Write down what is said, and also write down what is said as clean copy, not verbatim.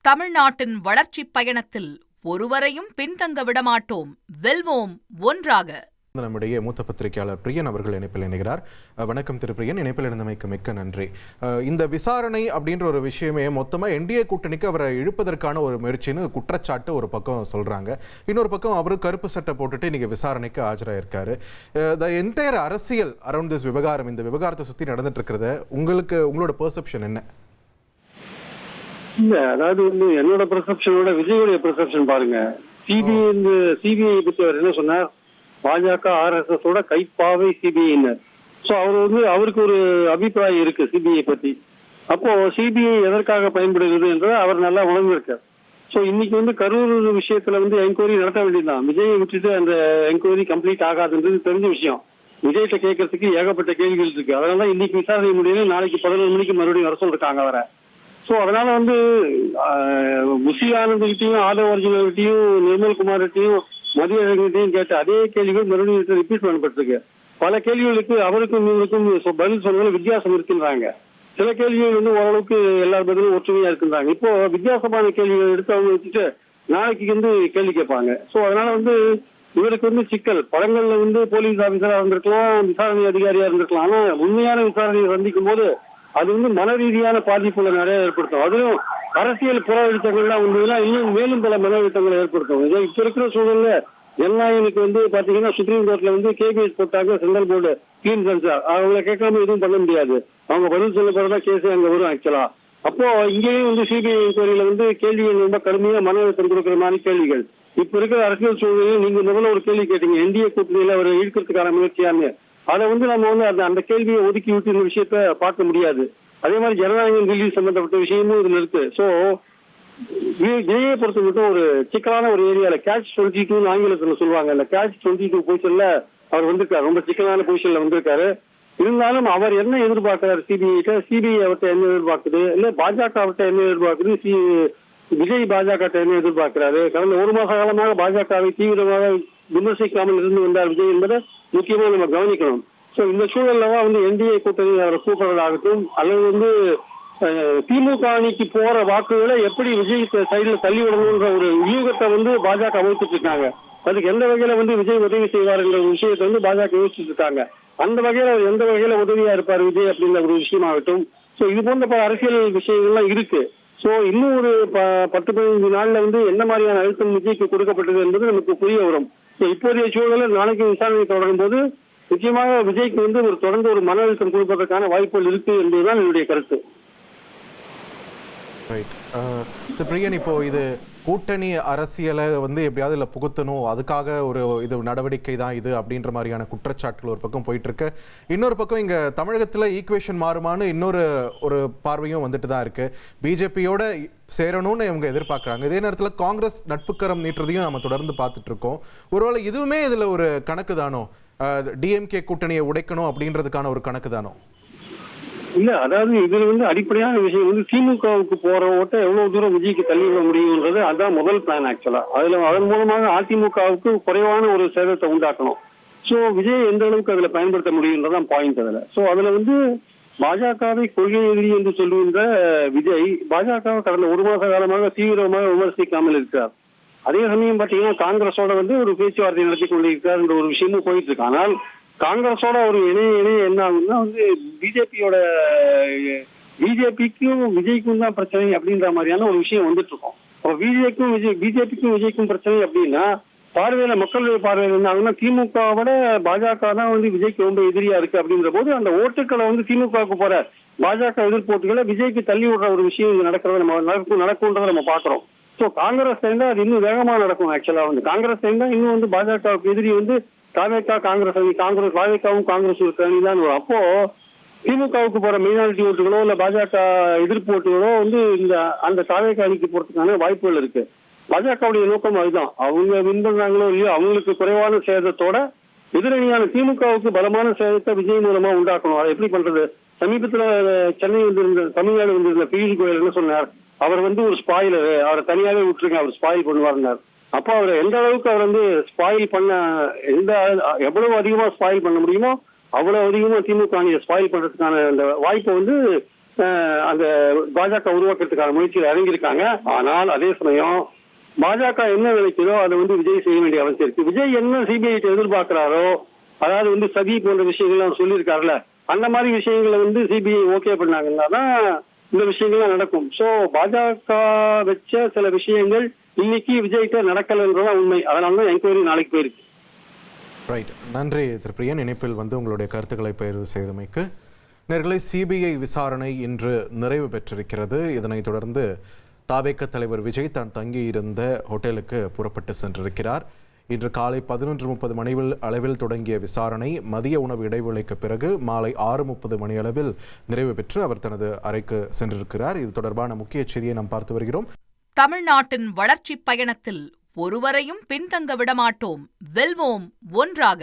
தமிழ்நாட்டின் வளர்ச்சிப் பயணத்தில் ஒருவரையும் பின்தங்க விடமாட்டோம், வெல்வோம் ஒன்றாக. நம்முடைய மூத்த பத்திரிகையாளர் பிரியன் அவர்கள் இணைப்பில் இணைகிறார். வணக்கம் திரு பிரியன், இணைப்பில் இருந்தமைக்கு மிக்க நன்றி. இந்த விசாரணை அப்படின்ற ஒரு விஷயமே மொத்தமாக என்டிஏ கூட்டணிக்கு அவரை இழுப்பதற்கான ஒரு முயற்சின்னு குற்றச்சாட்டு ஒரு பக்கம் சொல்றாங்க. இன்னொரு பக்கம் அவரு கருப்பு சட்டை போட்டுட்டு இன்னைக்கு விசாரணைக்கு ஆஜராயிருக்காரு. த என்டையர் அரசியல் அரௌண்ட் திஸ் விவகாரம், இந்த விவகாரத்தை சுற்றி நடந்துட்டு இருக்கிறத உங்களோட பெர்செப்ஷன் என்ன? இல்ல, அதாவது என்னோட பெர்செப்ஷனோட விஜயோடைய பெர்செப்ஷன் பாருங்க. சிபிஐ பத்தி அவர் என்ன சொன்னார், பாஜக RSS ஓட கைப்பாவை சிபிஐ. ஸோ அவருக்கு ஒரு அபிப்பிராயம் இருக்கு சிபிஐ பத்தி. அப்போ சிபிஐ எதற்காக பயன்படுகிறது என்றதை அவர் நல்லா உணர்ந்திருக்கார். ஸோ இன்னைக்கு கரூர் விஷயத்துல என்கொயரி நடத்த வேண்டியதுதான். விஜயை விட்டுட்டு அந்த என்கொயரி கம்ப்ளீட் ஆகாதுன்றது தெரிஞ்ச விஷயம். விஜய்கிட்ட கேட்கறதுக்கு ஏகப்பட்ட கேள்விகள் இருக்கு. அதனாலதான் இன்னைக்கு விசாரணை முடியல, நாளைக்கு 11 மணிக்கு மறுபடியும் வர சொல்லிருக்காங்க அவரை. ஸோ அதனால புஷி ஆனந்த்கிட்டையும் ஆதவ் அர்ஜுனகிட்டையும் நிர்மல்குமார்கிட்டையும் மதியழகிட்டையும் கேட்ட அதே கேள்விகள் மறுபடியும் ரிப்பீட் பண்ணப்பட்டிருக்கு. பல கேள்விகளுக்கு அவருக்கும் இவருக்கும் பதில் சொல்றது வித்தியாசம் இருக்குன்றாங்க. சில கேள்விகள் ஓரளவுக்கு எல்லா பதிலும் ஒற்றுமையா இருக்குன்றாங்க. இப்போ வித்தியாசமான கேள்விகள் எடுத்து அவங்க வச்சுட்டு நாளைக்கு கேள்வி கேட்பாங்க. ஸோ அதனால இவருக்கு சிக்கல். படங்கள்ல போலீஸ் ஆபீசரா இருந்திருக்கலாம், விசாரணை அதிகாரியா இருந்திருக்கலாம். ஆனா உண்மையான விசாரணையை சந்திக்கும் போது அது மன ரீதியான பாதிப்புகளை நிறைய ஏற்படுத்தும். அதிலும் அரசியல் புற அழுத்தங்கள்லாம் உண்டுன்னா இன்னும் மேலும் பல மன அழுத்தங்களை ஏற்படுத்தும். இப்ப இருக்கிற சூழல்ல ஜனநாயகனுக்கு பாத்தீங்கன்னா சுப்ரீம் கோர்ட்ல கேபிஎஸ் போட்டாங்க, சென்ட்ரல் போர்டு கிளீன் சென்சார். அவங்களை கேட்காம எதுவும் பண்ண முடியாது. அவங்க பதில் சொல்ல போறதா கேஸ் அங்க வரும் ஆக்சுவலா. அப்போ இங்கேயும் சிபிஐ என்கொயரியில கேள்விகள் ரொம்ப கடுமையா மன அழுத்தம் கொடுக்குற மாதிரி கேள்விகள். இப்ப இருக்கிற அரசியல் சூழ்நிலையில் நீங்க முதல்ல ஒரு கேள்வி கேட்டீங்க, என்டிஏ கூட்டணியில அவர் இழுக்கிறதுக்கான முயற்சியான்னு. அதை நம்ம அந்த கேள்வியை ஒதுக்கி விட்டு இந்த விஷயத்த பார்க்க முடியாது. அதே மாதிரி ஜனநாயகம் டெல்லி சம்பந்தப்பட்ட விஷயமும் இதுல இருக்கு. ஸோ விஜயை பொறுத்த மட்டும் ஒரு சிக்கலான ஒரு ஏரியால catch 22 ஆங்கிலத்துல சொல்லுவாங்க. அந்த catch 22 பொசிஷன்ல அவர் வந்திருக்காரு. ரொம்ப சிக்கலான பொசிஷன்ல வந்திருக்காரு. இருந்தாலும் அவர் என்ன எதிர்பார்க்கிறார் சிபிஐ அவர்கிட்ட என்ன எதிர்பார்க்குது, இல்ல பாஜக அவர்கிட்ட என்ன எதிர்பார்க்குது, விஜய் பாஜக என்ன எதிர்பார்க்கிறாரு. கடந்த ஒரு மாச காலமாக பாஜகவை தீவிரமாக விமர்சிக்காமல் இருந்து வந்தார் விஜய் என்பதை முக்கியமா நம்ம கவனிக்கணும். ஸோ இந்த சூழல்ல தான் என்டிஏ கூட்டணி அவரை கூப்பிடுறதாகட்டும், அல்லது திமுக அணிக்கு போற வாக்குகளை எப்படி விஜய் சைடுல தள்ளி விடணும்ன்ற ஒரு வியூகத்தை பாஜக அமைத்துட்டு இருக்காங்க. அதுக்கு எந்த வகையில விஜய் உதவி செய்வார் என்ற விஷயத்தை பாஜக யோசிச்சுட்டு இருக்காங்க. அந்த வகையில அவர் எந்த வகையில உதவியா இருப்பார் விஜய் அப்படின்ற ஒரு விஷயமாகட்டும். ஸோ இது போன்ற பல அரசியல் விஷயங்கள்லாம் இருக்கு. ஸோ இன்னும் ஒரு 10-15 நாள்ல என்ன மாதிரியான அழுத்தம் விஜய்க்கு கொடுக்கப்பட்டது என்பது நமக்கு புரிய வரும். ஸோ இப்போதைய சூழலில் நாளைக்கு விசாரணை தொடரும் போது நிச்சயமாக விஜய்க்கு தொடர்ந்து ஒரு மன அழுத்தம் கொடுப்பதற்கான வாய்ப்புகள் இருக்கு என்பதுதான் என்னுடைய கருத்து. பிரியன், இப்போ இது கூட்டணி அரசியலை எப்படியாவது இல்லை புகுத்தணும், அதுக்காக இது நடவடிக்கை தான் இது அப்படின்ற மாதிரியான குற்றச்சாட்டுகள் ஒரு பக்கம் போயிட்டு இருக்கு. இன்னொரு பக்கம் இங்கே தமிழகத்தில் ஈக்குவேஷன் மாறுமான்னு ஒரு பார்வையும் வந்துட்டு தான் இருக்கு. பிஜேபியோட சேரணும்னு இவங்க எதிர்பார்க்குறாங்க. இதே நேரத்தில் காங்கிரஸ் நட்புக்கரம் நீட்டுறதையும் நம்ம தொடர்ந்து பார்த்துட்டு இருக்கோம். ஒருவேளை இதுவுமே இதில் ஒரு கணக்கு தானோ, டிஎம்கே கூட்டணியை உடைக்கணும் அப்படின்றதுக்கான ஒரு கணக்கு தானோ? இல்ல, அதாவது இதுல அடிப்படையான விஷயம் திமுகவுக்கு போற ஓட்ட எவ்வளவு தூரம் விஜய்க்கு தள்ளி விட முடியும்ன்றது அதான் முதல் பிளான் ஆக்சுவலா. அதன் மூலமாக அதிமுகவுக்கு குறைவான ஒரு சேதத்தை உண்டாக்கணும். சோ விஜய் எந்த அளவுக்கு அதுல பயன்படுத்த முடியும்ன்றதான் பாயிண்ட் அதுல. சோ அதுல பாஜகவை கொள்கை எதிரி என்று சொல்லுகின்ற விஜய் பாஜகவை கடந்த ஒரு மாச காலமாக தீவிரமாக விமர்சிக்காமல் இருக்கிறார். அதே சமயம் பாத்தீங்கன்னா காங்கிரஸோட ஒரு பேச்சுவார்த்தை நடத்தி கொண்டிருக்கிறார் என்ற ஒரு விஷயமும் போயிட்டு இருக்கு. ஆனால் காங்கிரஸோட ஒரு இணைய என்ன ஆகுதுன்னா பிஜேபிக்கும் விஜய்க்கும் தான் பிரச்சனை அப்படின்ற மாதிரியான ஒரு விஷயம் வந்துட்டு இருக்கோம். அப்ப பிஜேபிக்கும் விஜய்க்கும் பிரச்சனை அப்படின்னா பார்வையில மக்களுடைய பார்வையில என்ன ஆகுதுன்னா திமுகவோட பாஜக தான் விஜய்க்கு ரொம்ப எதிரியா இருக்கு அப்படின்ற போது அந்த ஓட்டுக்களை திமுகவுக்கு போற பாஜக எதிர்ப்போட்டுகளை விஜய்க்கு தள்ளி விடுற ஒரு விஷயம் நடக்கும்ன்றதை நம்ம பாக்குறோம். ஸோ காங்கிரஸ் சேர்ந்தா அது இன்னும் வேகமா நடக்கும். ஆக்சுவலா காங்கிரஸ் சேர்ந்தா இன்னும் பாஜகவுக்கு எதிரி தாவேகா காங்கிரஸ் தாவேகாவும் காங்கிரஸ் அணி தான் வரும். அப்போ திமுகவுக்கு போற மைனாரிட்டி ஓட்டுகளோ இல்ல பாஜக எதிர்ப்பு ஓட்டுகளோ அந்த தாவேகா அணிக்கு போறதுக்கான வாய்ப்புகள் இருக்கு. பாஜகவுடைய நோக்கம் அதுதான். அவங்க வின் பண்றாங்களோ இல்லையோ அவங்களுக்கு குறைவான சேதத்தோட எதிரணியான திமுகவுக்கு பலமான சேதத்தை விஜய் மூலமா உண்டாக்கணும். அதை எப்படி பண்றது? சமீபத்துல சென்னை தமிழ்நாடு வந்திருந்த பியூஷ் கோயல் என்ன சொன்னார், அவர் ஒரு ஸ்பாயிலர், அவரை தனியாவே விட்டுருங்க, அவர் ஸ்பாயில் பண்ணுவாருன்னார். அப்போ அவர் எந்த அளவுக்கு அவர் ஸ்பாயில் பண்ண எவ்வளவு அதிகமா ஸ்பாயில் பண்ண முடியுமோ அவ்வளவு அதிகமா திமுக அணியை ஸ்பாயில் பண்றதுக்கான அந்த வாய்ப்பை அந்த பாஜக உருவாக்குறதுக்கான முயற்சியில் இறங்கியிருக்காங்க. ஆனால் அதே சமயம் பாஜக என்ன நினைக்கிறதோ அதை விஜய் செய்ய வேண்டிய அவசியம் இருக்கு. விஜய் என்ன சிபிஐ எதிர்பார்க்கிறாரோ, அதாவது சதி போன்ற விஷயங்கள் அவர் சொல்லியிருக்காருல்ல, அந்த மாதிரி விஷயங்களை சிபிஐ ஓகே பண்ணாங்கன்னா தான் இந்த விஷயங்கள்லாம் நடக்கும். ஸோ பாஜக வச்ச சில விஷயங்கள் இன்னைக்கு விஜய்கிட்ட நடக்கலைன்றதான் உண்மை. அதனால தான் என்கொயரி நாளைக்கு போயிருக்கு. ரைட், நன்றி திரு பிரியன். இணைப்பில் உங்களுடைய கருத்துக்களை பகிர்வு செய்தமைக்கு. நேயர்களே, சிபிஐ விசாரணை இன்று நிறைவு பெற்றிருக்கிறது. இதனைத் தொடர்ந்து தாவேக தலைவர் விஜய் தான் தங்கியிருந்த ஹோட்டலுக்கு புறப்பட்டு சென்றிருக்கிறார். இன்று காலை 11:30 மணி அளவில் தொடங்கிய விசாரணை மதிய உணவு இடைவேளைக்கு பிறகு மாலை 6:30 மணி அளவில் நிறைவு பெற்று அவர் தனது அறைக்கு சென்றிருக்கிறார். இது தொடர்பான முக்கிய செய்தியை நாம் பார்த்து வருகிறோம். தமிழ்நாட்டின் வளர்ச்சிப் பயணத்தில் ஒருவரையும் பின்தங்க விடமாட்டோம், வெல்வோம் ஒன்றாக.